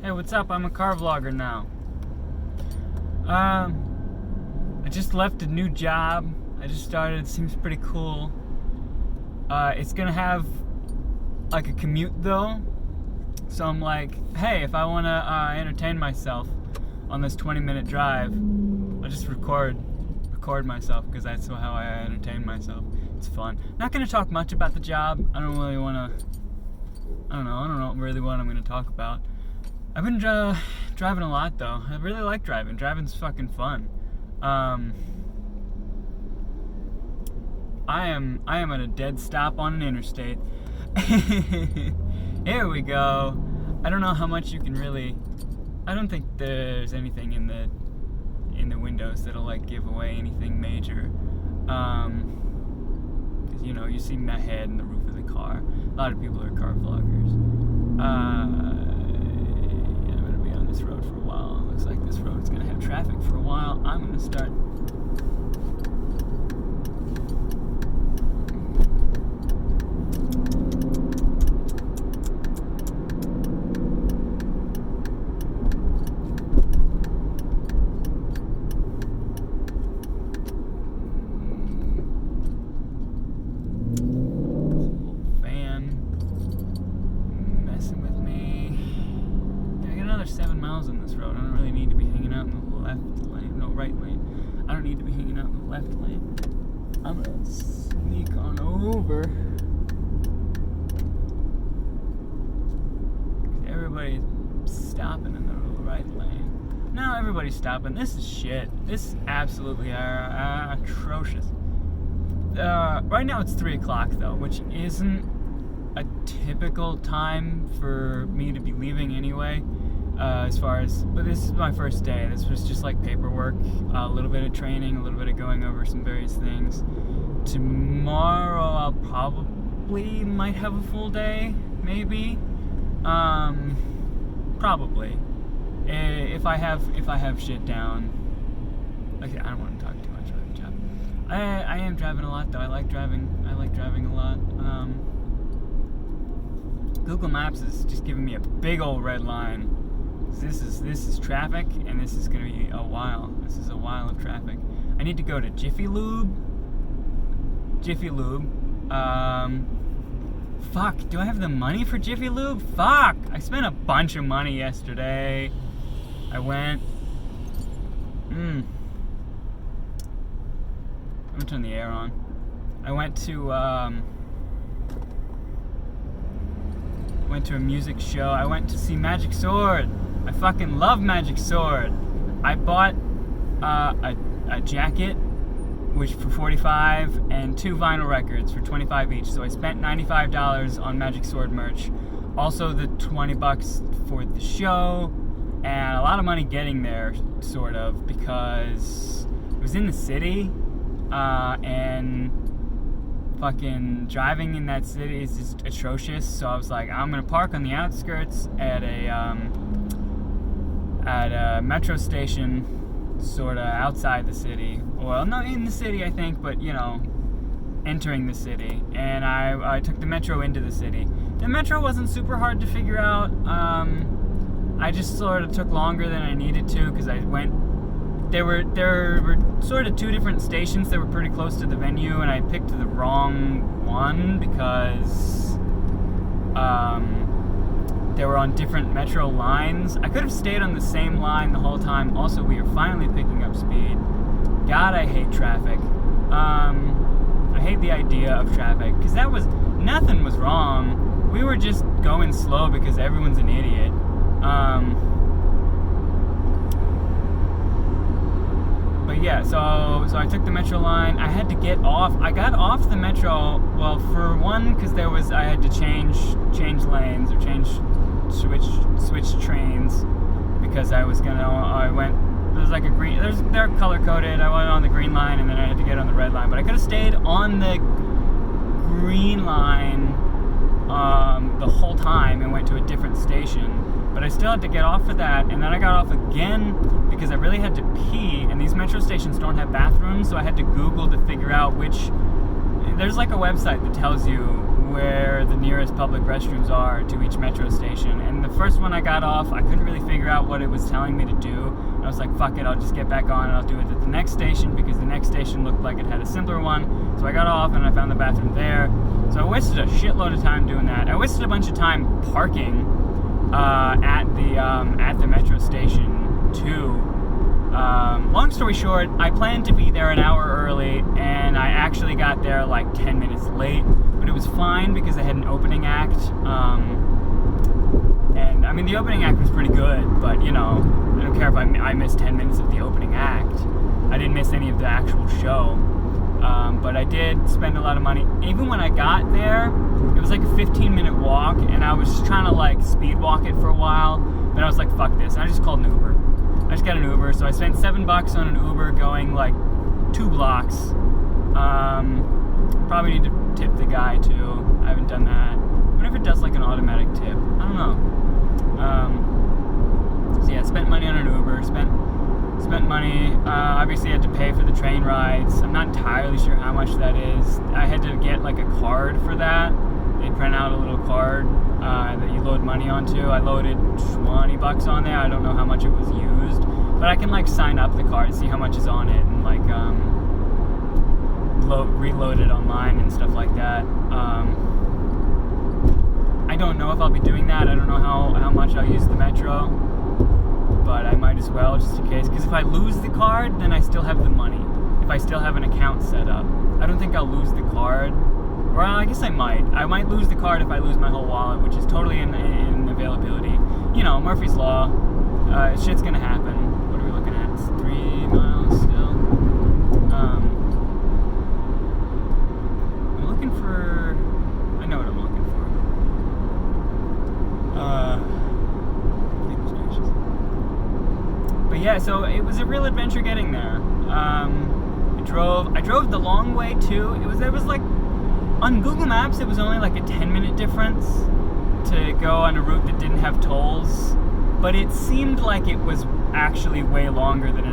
Hey, what's up? I'm a car vlogger now. I just left a new job. I just started. It seems pretty cool. It's gonna have like a commute though. So I'm like, hey, if I wanna entertain myself on this 20-minute drive, I'll just record myself because that's how I entertain myself. It's fun. Not gonna talk much about the job. I don't really wanna. I don't know really what I'm gonna talk about. I've been driving a lot though. I really like driving. Driving's fucking fun. I am at a dead stop on an interstate. Here we go. I don't know how much you can really. I don't think there's anything in the windows that'll like give away anything major. 'Cause, you know, you see my head and the roof of the car. A lot of people are car vloggers. Yeah, I'm gonna be on this road for a while. Looks like this road is gonna have traffic for a while. I'm gonna start. Another 7 miles on this road. I don't really need to be hanging out in the left lane. No, right lane. I don't need to be hanging out in the left lane. I'm gonna sneak on over. Everybody's stopping in the right lane. No, everybody's stopping. This is shit. This is absolutely atrocious. Right now it's 3 o'clock though, which isn't a typical time for me to be leaving anyway. But this is my first day. This was just like paperwork, a little bit of training, a little bit of going over some various things. Tomorrow I'll probably might have a full day, maybe. Probably. If I have shit down. Okay, I don't want to talk too much about the job. I am driving a lot though. I like driving a lot. Google Maps is just giving me a big old red line. This is traffic, and this is gonna be a while. This is a while of traffic. I need to go to Jiffy Lube. Fuck, do I have the money for Jiffy Lube? Fuck! I spent a bunch of money yesterday. I went. I'm gonna turn the air on. I went to a music show. I went to see Magic Sword. I fucking love Magic Sword. I bought a jacket, which for $45, and 2 vinyl records for $25 each. So I spent $95 on Magic Sword merch. Also the $20 for the show, and a lot of money getting there, sort of, because it was in the city, and fucking driving in that city is just atrocious. So I was like, I'm gonna park on the outskirts at a metro station, sorta outside the city. Well, not in the city, I think, but you know, entering the city. And I took the metro into the city. The metro wasn't super hard to figure out. I just sort of took longer than I needed to because I went. There were sort of 2 different stations that were pretty close to the venue, and I picked the wrong one because they were on different metro lines. I could have stayed on the same line the whole time. Also, we are finally picking up speed. God, I hate traffic. I hate the idea of traffic because nothing was wrong. We were just going slow because everyone's an idiot. But yeah, so I took the metro line. I had to get off. I got off the metro. Well, for one, because I had to change lanes or switch trains because I went. There's like a green. They're color coded. I went on the green line and then I had to get on the red line. But I could have stayed on the green line the whole time and went to a different station. But I still had to get off for that, and then I got off again because I really had to pee, and these metro stations don't have bathrooms, so I had to Google to figure out which. There's like a website that tells you where the nearest public restrooms are to each metro station. And the first one I got off, I couldn't really figure out what it was telling me to do. And I was like, fuck it, I'll just get back on and I'll do it at the next station, because the next station looked like it had a simpler one. So I got off and I found the bathroom there. So I wasted a shitload of time doing that. I wasted a bunch of time parking at the metro station too. Long story short, I planned to be there an hour early, and I actually got there like 10 minutes late, but it was fine because I had an opening act, and I mean the opening act was pretty good, but you know, I don't care if I missed 10 minutes of the opening act. I didn't miss any of the actual show, but I did spend a lot of money. Even when I got there, it was like a 15-minute walk, and I was just trying to like speed walk it for a while, but I was like, fuck this, and I just called an Uber. I just got an Uber, so I spent $7 on an Uber going like 2 blocks. Probably need to tip the guy too. I haven't done that. I wonder if it does like an automatic tip. I don't know. So yeah, spent money on an Uber. Spent money. Obviously, had to pay for the train rides. I'm not entirely sure how much that is. I had to get like a card for that. They print out a little card that you load money onto. I loaded $20 on there. I don't know how much it was used, but I can like sign up the card, see how much is on it, and like reload it online and stuff like that. I don't know if I'll be doing that. I don't know how much I'll use the metro, but I might as well just in case. Because if I lose the card, then I still have the money. If I still have an account set up, I don't think I'll lose the card. Well, I guess I might. I might lose the card if I lose my whole wallet, which is totally in availability. You know, Murphy's Law. Shit's gonna happen. What are we looking at? It's 3 miles still. I'm looking for... I know what I'm looking for. But yeah, so it was a real adventure getting there. I drove the long way too. It was like... On Google Maps, it was only like a 10-minute difference to go on a route that didn't have tolls, but it seemed like it was actually way longer than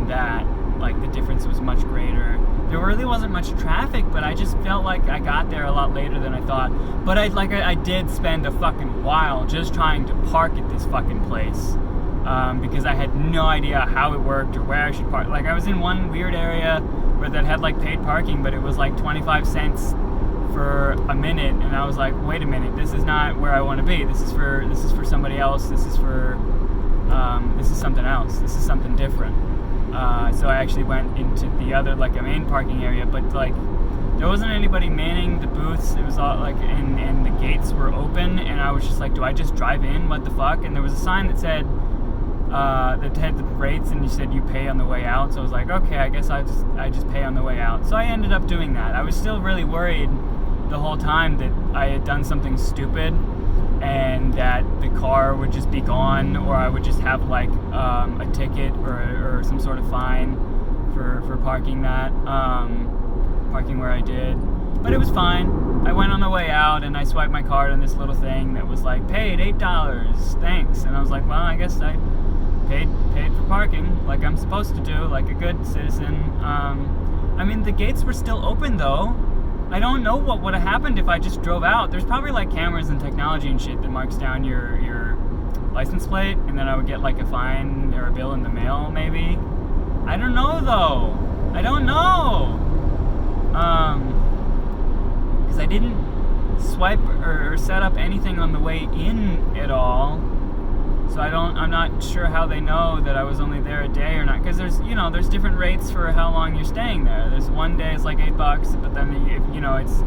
that. Like the difference was much greater. There really wasn't much traffic, but I just felt like I got there a lot later than I thought. But I did spend a fucking while just trying to park at this fucking place. Because I had no idea how it worked or where I should park. Like I was in one weird area where that had like paid parking, but it was like 25 cents for a minute, and I was like, wait a minute, this is not where I want to be. This is for somebody else. This is something else. This is something different. So I actually went into the other like a main parking area, but like there wasn't anybody manning the booths. It was all like, and the gates were open, and I was just like, do I just drive in? What the fuck? And there was a sign that said. That had the rates, and you said you pay on the way out. So I was like, okay, I guess I just pay on the way out. So I ended up doing that. I was still really worried the whole time that I had done something stupid and that the car would just be gone, or I would just have like a ticket or some sort of fine for parking where I did. But it was fine. I went on the way out and I swiped my card on this little thing that was like, paid $8, thanks. And I was like, well, I guess I paid for parking like I'm supposed to do, like a good citizen. I mean, the gates were still open though. I don't know what would have happened if I just drove out. There's probably like cameras and technology and shit that marks down your license plate, and then I would get like a fine or a bill in the mail maybe. I don't know though. I don't know. Because I didn't swipe or set up anything on the way in at all. So I'm not sure how they know that I was only there a day or not, because there's different rates for how long you're staying there. There's one day it's like $8, but then it's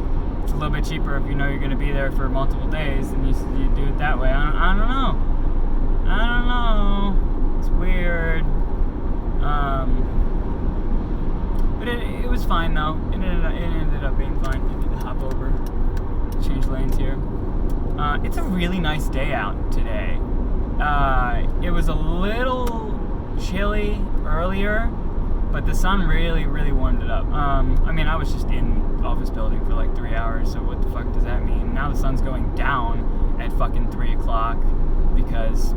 a little bit cheaper if you know you're going to be there for multiple days, and you do it that way. I don't know. It's weird. But it was fine though. It ended up being fine. I need to hop over, change lanes here. It's a really nice day out today. It was a little chilly earlier, but the sun really, really warmed it up. I mean, I was just in office building for like 3 hours, so what the fuck does that mean? Now the sun's going down at fucking 3 o'clock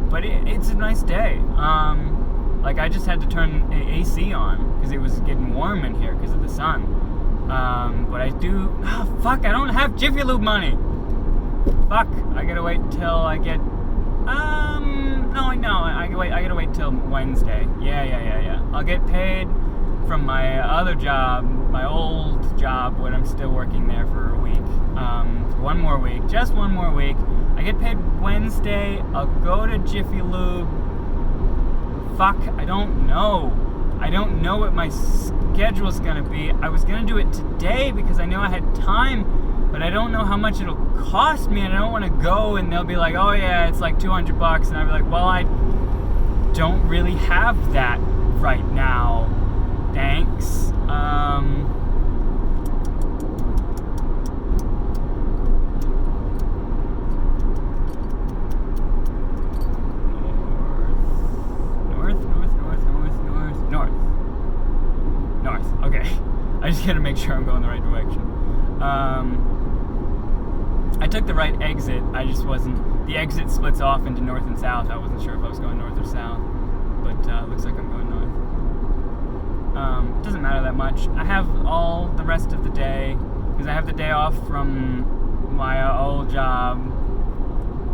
but it's a nice day. Like I just had to turn AC on because it was getting warm in here because of the sun. But I do. Oh, fuck! I don't have Jiffy Lube money. Fuck! I gotta wait till I get. No. I gotta wait till Wednesday. Yeah. I'll get paid from my other job, my old job, when I'm still working there for a week. One more week, just one more week. I get paid Wednesday. I'll go to Jiffy Lube. Fuck! I don't know. I don't know what my schedule's gonna be. I was gonna do it today because I knew I had time, but I don't know how much it'll cost me, and I don't want to go and they'll be like, oh yeah, it's like $200, and I'll be like, well, I don't really have that right now. Thanks. North. Okay. I just gotta make sure I'm going the right direction. I took the right exit. I just wasn't. The exit splits off into north and south. I wasn't sure if I was going north or south, but looks like I'm going north. It doesn't matter that much. I have all the rest of the day because I have the day off from my old job.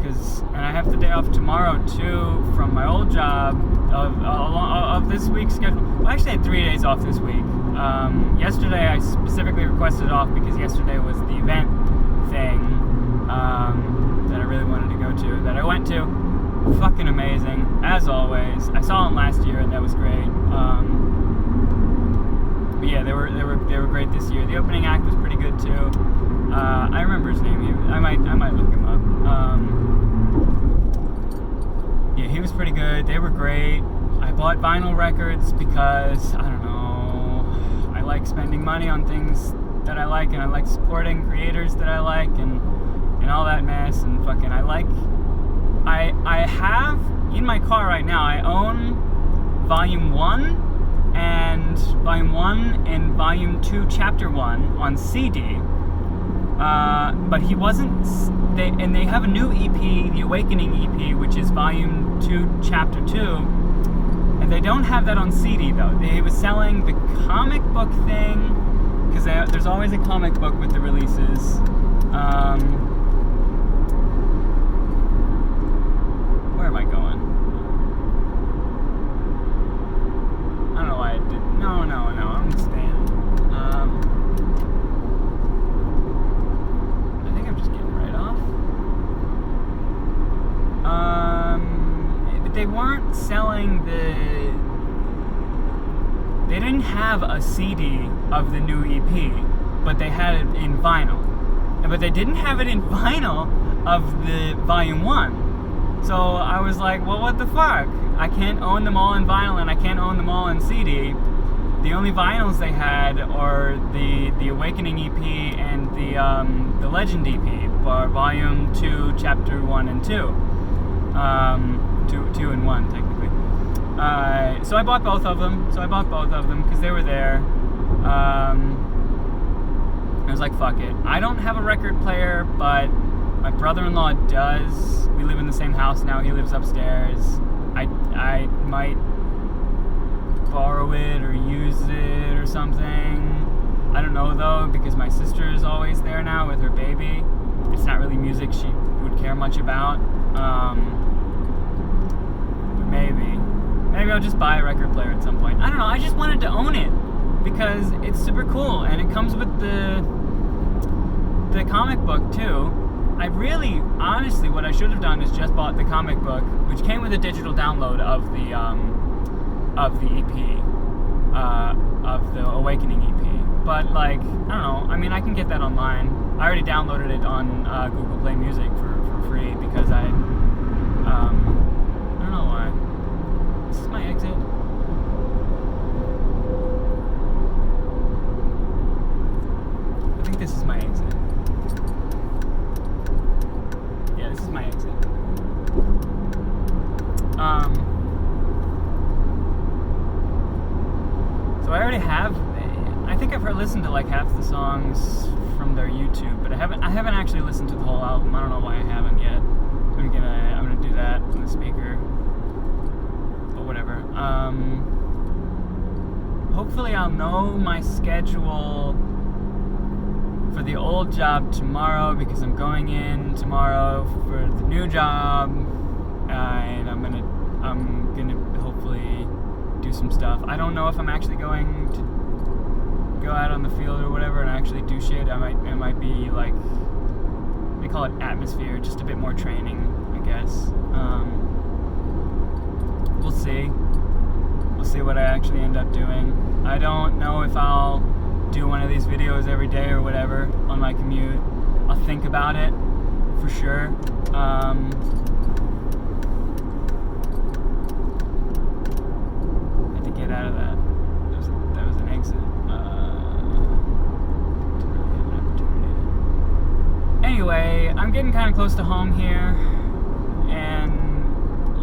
And I have the day off tomorrow too from my old job of this week's schedule. Well, actually, I had 3 days off this week. Yesterday, I specifically requested off because yesterday was the event thing that I really wanted to go to, that I went to. Fucking amazing, as always. I saw them last year, and that was great. But yeah, they were great this year. The opening act was pretty good too. I remember his name. I might look him up. Yeah, he was pretty good. They were great. I bought vinyl records because, I don't know, I like spending money on things that I like, and I like supporting creators that I like, and all that mess, and fucking I have, in my car right now, I own Volume 1 and Volume 2 Chapter 1 on CD. But he wasn't. They have a new EP, the Awakening EP, which is Volume 2, Chapter 2, and they don't have that on CD though. They was selling the comic book thing because there's always a comic book with the releases. Where am I going? I don't know why I did. No. I'm staying. They weren't selling they didn't have a CD of the new EP, but they had it in vinyl. But they didn't have it in vinyl of the Volume 1. So I was like, well, what the fuck? I can't own them all in vinyl, and I can't own them all in CD. The only vinyls they had are the Awakening EP and the Legend EP, Volume 2, Chapter 1 and 2. 2 and 1 technically. So I bought both of them because they were there. I was like, fuck it. I don't have a record player, but my brother-in-law does. We live in the same house now. He lives upstairs. I might borrow it or use it or something. I don't know though, because my sister is always there now with her baby. It's not really music she would care much about. Maybe I'll just buy a record player at some point. I don't know, I just wanted to own it because it's super cool, and it comes with the comic book too. I really, honestly, what I should have done is just bought the comic book, which came with a digital download of the EP, of the Awakening EP. But like, I don't know, I mean, I can get that online. I already downloaded it on Google Play Music for free because I don't know why. This is my exit. I think this is my exit. Yeah, this is my exit. So I already have. I think I've listened to like half the songs from their YouTube, but I haven't actually listened to the whole album. I don't know why I haven't yet. I'm gonna do that on the speaker. But whatever. Hopefully I'll know my schedule for the old job tomorrow because I'm going in tomorrow for the new job, and I'm gonna hopefully do some stuff. I don't know if I'm actually going to go out on the field or whatever and actually do shit. It might be like, they call it atmosphere, just a bit more training, I guess. We'll see. We'll see what I actually end up doing. I don't know if I'll do one of these videos every day or whatever on my commute. I'll think about it for sure. Had to get out of that. That was an exit. Didn't really have an opportunity. Anyway, I'm getting kind of close to home here, and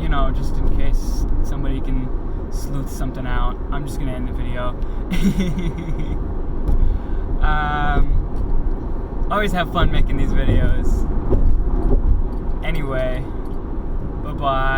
you know, just in case somebody can sleuth something out, I'm just gonna end the video. Always have fun making these videos. Anyway, bye-bye.